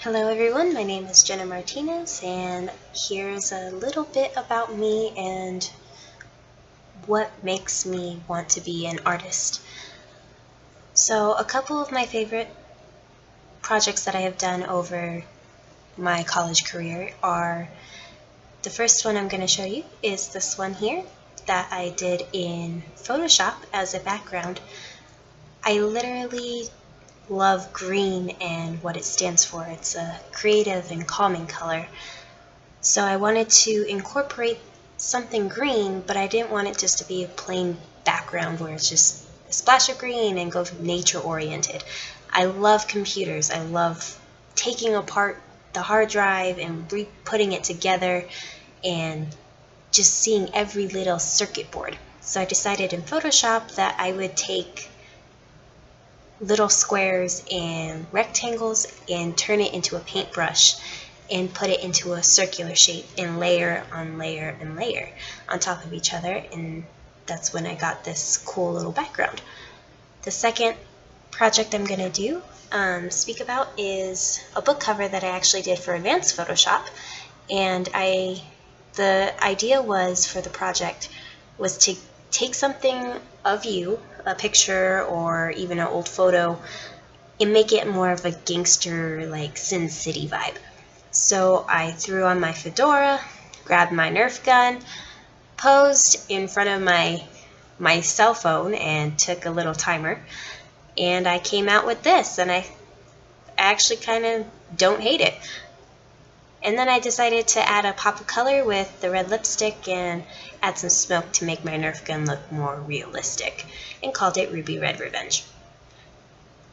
Hello everyone, my name is Jenna Martinez, and here's a little bit about me and what makes me want to be an artist. So a couple of my favorite projects that I have done over my college career are, the first one I'm going to show you is this one here that I did in Photoshop as a background. I literally love green and what it stands for. It's a creative and calming color. So I wanted to incorporate something green, but I didn't want it just to be a plain background where it's just a splash of green and go nature oriented. I love computers. I love taking apart the hard drive and putting it together and just seeing every little circuit board. So I decided in Photoshop that I would take little squares and rectangles and turn it into a paintbrush and put it into a circular shape and layer on layer and layer on top of each other, and that's when I got this cool little background. The second project I'm going to speak about is a book cover that I actually did for advanced Photoshop, and the idea was for the project was to take something of you, a picture or even an old photo, and make it more of a gangster, like Sin City vibe. So I threw on my fedora, grabbed my Nerf gun, posed in front of my cell phone and took a little timer, and I came out with this, and I actually kind of don't hate it. And then I decided to add a pop of color with the red lipstick and add some smoke to make my Nerf gun look more realistic, and called it Ruby Red Revenge.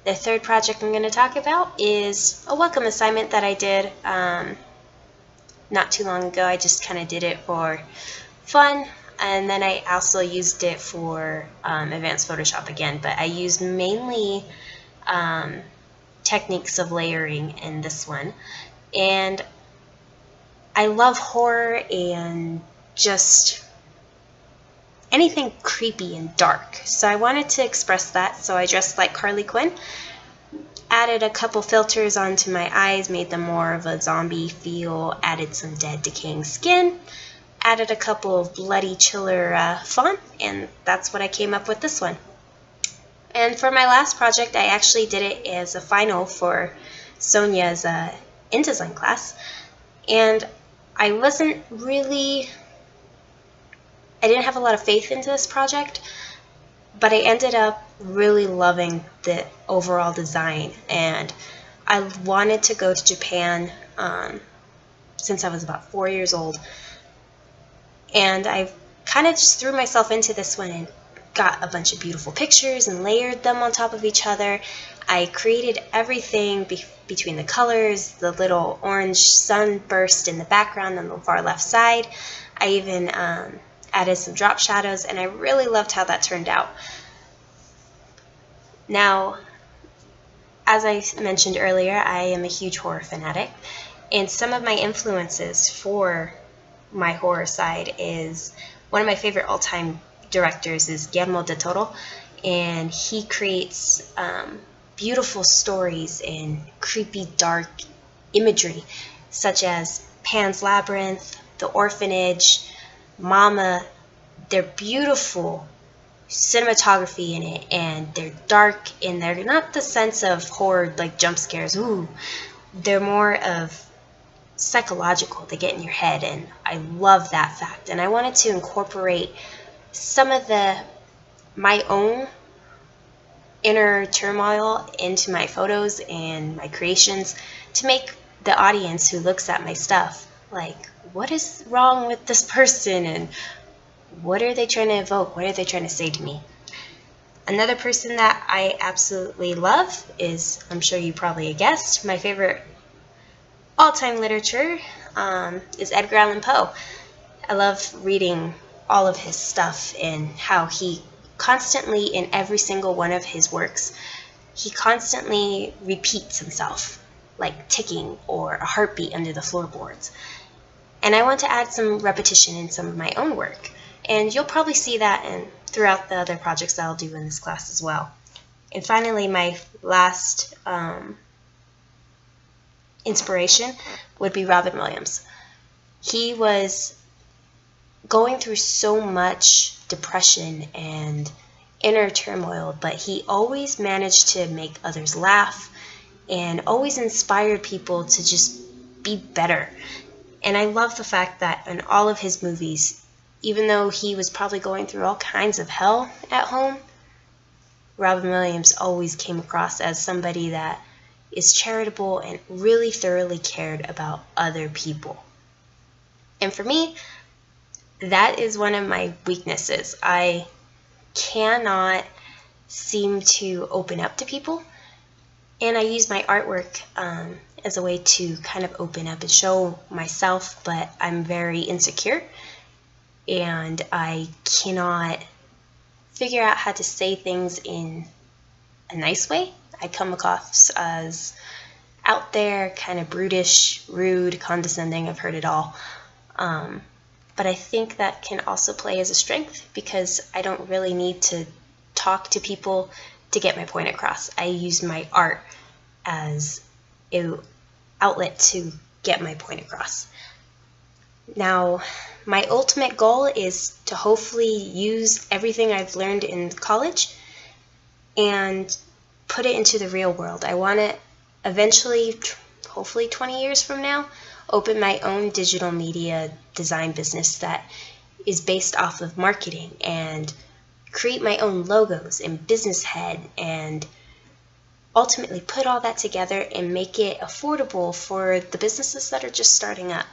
The third project I'm going to talk about is a welcome assignment that I did not too long ago. I just kind of did it for fun, and then I also used it for advanced Photoshop again, but I used mainly techniques of layering in this one. And I love horror and just anything creepy and dark, so I wanted to express that, so I dressed like Harley Quinn, added a couple filters onto my eyes, made them more of a zombie feel, added some dead decaying skin, added a couple of bloody chiller font, and that's what I came up with this one. And for my last project, I actually did it as a final for Sonia's InDesign class, and I didn't have a lot of faith into this project, but I ended up really loving the overall design, and I wanted to go to Japan since I was about 4 years old, and I kind of just threw myself into this one and got a bunch of beautiful pictures and layered them on top of each other. I created everything between the colors, the little orange sunburst in the background on the far left side. I even added some drop shadows, and I really loved how that turned out. Now, as I mentioned earlier, I am a huge horror fanatic, and some of my influences for my horror side is one of my favorite all-time directors is Guillermo del Toro, and he creates beautiful stories and creepy dark imagery such as Pan's Labyrinth, The Orphanage, Mama. They're beautiful cinematography in it, and they're dark, and they're not the sense of horror like jump scares, ooh, they're more of psychological. They get in your head, and I love that fact, and I wanted to incorporate some of my own inner turmoil into my photos and my creations to make the audience who looks at my stuff like, what is wrong with this person, and what are they trying to evoke? What are they trying to say to me? Another person that I absolutely love is, I'm sure you probably guessed, my favorite all-time literature is Edgar Allan Poe. I love reading all of his stuff and how he constantly, in every single one of his works, he constantly repeats himself, like ticking or a heartbeat under the floorboards. And I want to add some repetition in some of my own work, and you'll probably see that throughout the other projects that I'll do in this class as well. And finally, my last inspiration would be Robin Williams. He was going through so much depression and inner turmoil, but he always managed to make others laugh and always inspired people to just be better. And I love the fact that in all of his movies, even though he was probably going through all kinds of hell at home, Robin Williams always came across as somebody that is charitable and really thoroughly cared about other people. And for me, that is one of my weaknesses. I cannot seem to open up to people, and I use my artwork as a way to kind of open up and show myself, but I'm very insecure, and I cannot figure out how to say things in a nice way. I come across as out there, kind of brutish, rude, condescending. I've heard it all. But I think that can also play as a strength because I don't really need to talk to people to get my point across. I use my art as an outlet to get my point across. Now, my ultimate goal is to hopefully use everything I've learned in college and put it into the real world. I want to eventually, hopefully 20 years from now, open my own digital media design business that is based off of marketing and create my own logos and business head and ultimately put all that together and make it affordable for the businesses that are just starting up.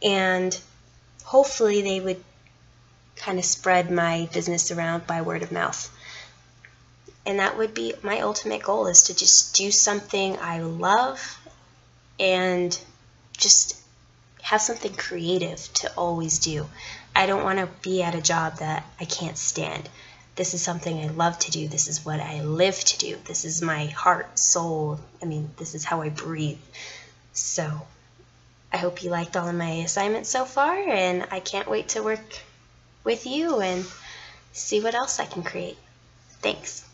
And hopefully they would kind of spread my business around by word of mouth. And that would be my ultimate goal, is to just do something I love and just have something creative to always do. I don't want to be at a job that I can't stand. This is something I love to do. This is what I live to do. This is my heart, soul. This is how I breathe. So I hope you liked all of my assignments so far, and I can't wait to work with you and see what else I can create. Thanks.